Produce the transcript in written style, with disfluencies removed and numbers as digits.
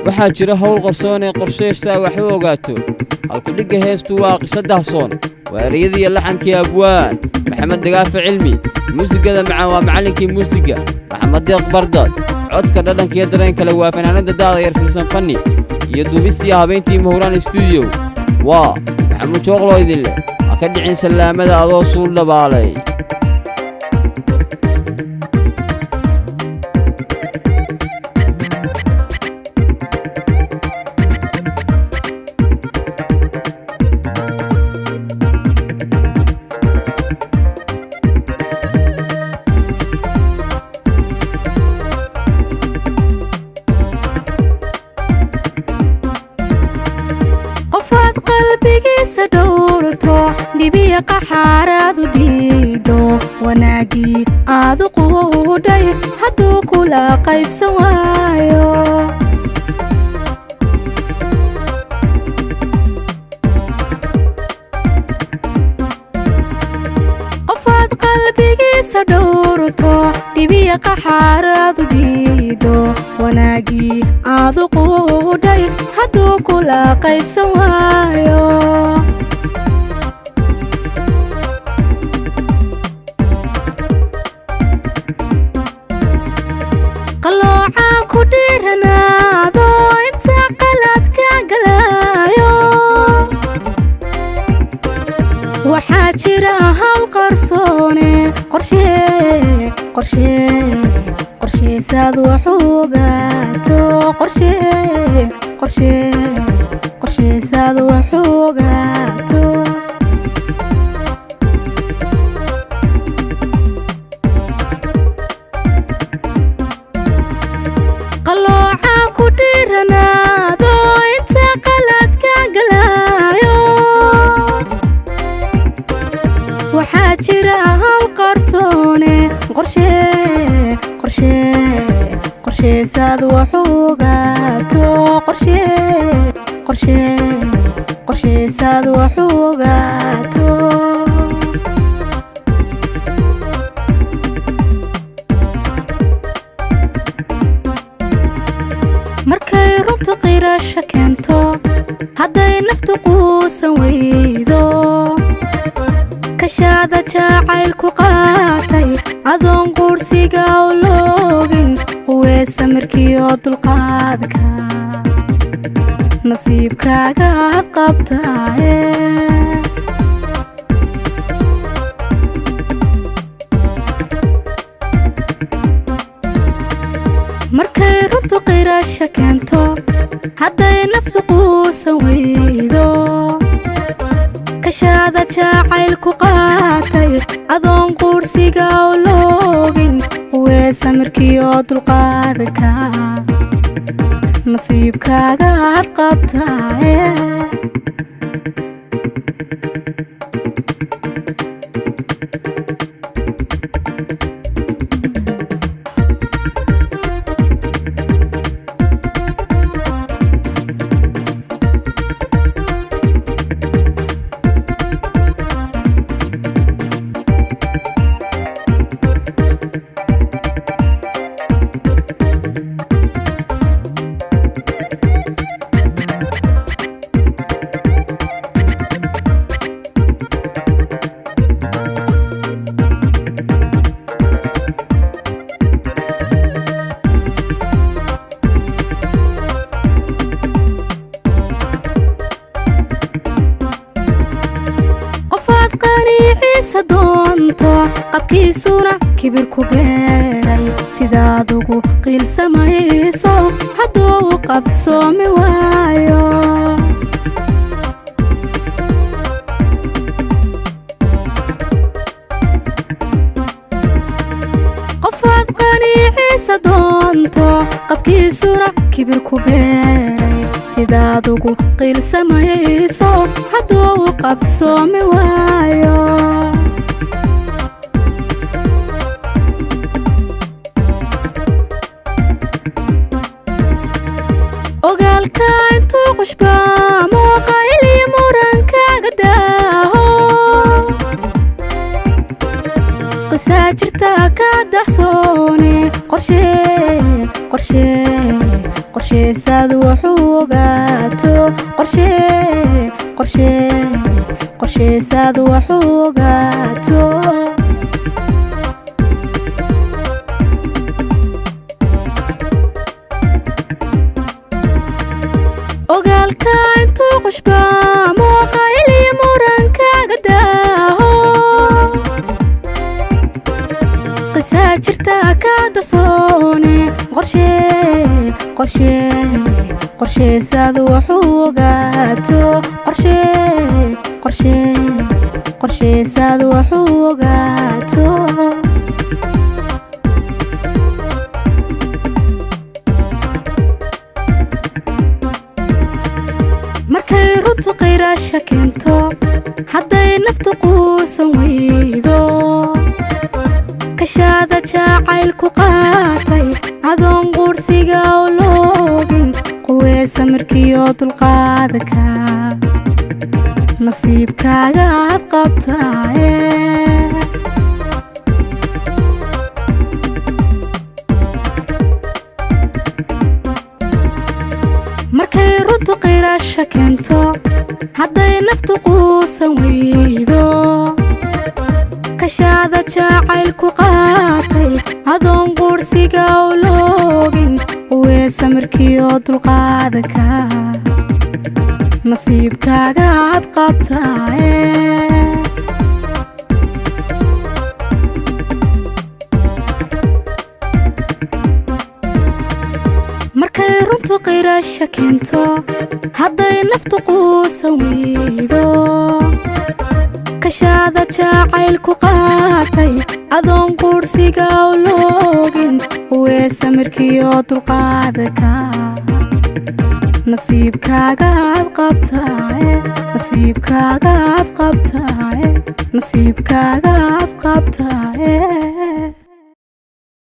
waxaa jira hawl qarsoon ee qorshaysta wax u ogaato halku dhigga heestu waa qisada soon waariyadii laxankii abwaan maxamed dagaafa cilmi muusigada macaan waa macallinkii muusiga maxamed deeq bardad codka dhadhanka iyo dareen kale waa fanaanada daada yar filsan fanni iyo duubistii habeyntii Mahuraan studio waa maxamed jooqlo idin leh ka dhicin salaamada adoo suul dhabaalay dibiya qaxaaradu diido wanaagii aadu quudhay hadduu kula qaybsan waayo qofaad qalbigiisa dhowrto dibiya qaxaaradu diido wanaagii aadu quudhay hadduu kula qaybsan waayo waxaa jira hawl qarsoone qorsheesaad wax u ogaato qorsheesaad wax u ogaato qalooca ku dhiiranaado inta qaladka galaayo waxaa jira hawl qarsoone qorsheesaad wax u ogaato qorsheesaad wax u ogaato markay runtu qirasho keento hadday naftu quusan weydo kashaada jacaylku qaatay adoon quursiga u loogin quweesa markiyo dulqaadka nasiibkaaga had qabtaaye markay runtu qirasho keento hadday naftu quusan weydo kashaada jacaylku qaatay adoon quursiga u loogin quweesa markiyo dulqaadka nasiibkaaga had qabtaaye qabkiisuna kibir ku beeray sidaad ugu qiilsamayso hadduu u qabsoomi waayo qofaad qaniiciisa doonto qabkiisuna kibir ku beeray sidaad ugu qiilsamayso hadduu u qabsoomi waayo ogaalka intuu qushbaamo qayli murankaaga daaho qisaa jirta ka daxsoone qorsheysadu wuxuu ogaato qorsheysadu wuxuu ogaato ogaalka intuu qushbaamo qayliyo murankaaga daaho qisaa jirta ka dasoone qorsheysadu wuxuu ogaato qorsheysadu wuxuu ogaato markay runtu qiraasha keento hadday naftu quusan weydo kashaada jacaylku qaatay adoon quursiga u loogin quweesa markiyo dulqaadaka nasiibkaaga aad qabtaaye markay runtu qiraasha keento hadday naftu quusan weydo kashaada jacaylku qaatay adoon quursiga u loogin quweesa markiyo dulqaadaka nasiibkaaga aad qabtaaye markay runtu qiraasha keento hadday naftu quusan weydo kashaada jacaylku qaatay adoon quursiga u loogin quweesa markiyo dulqaadaka nasiibkaaga aad qabtaaye nasiibkaaga aad qabtaaye nasiibkaaga aad qabtaaye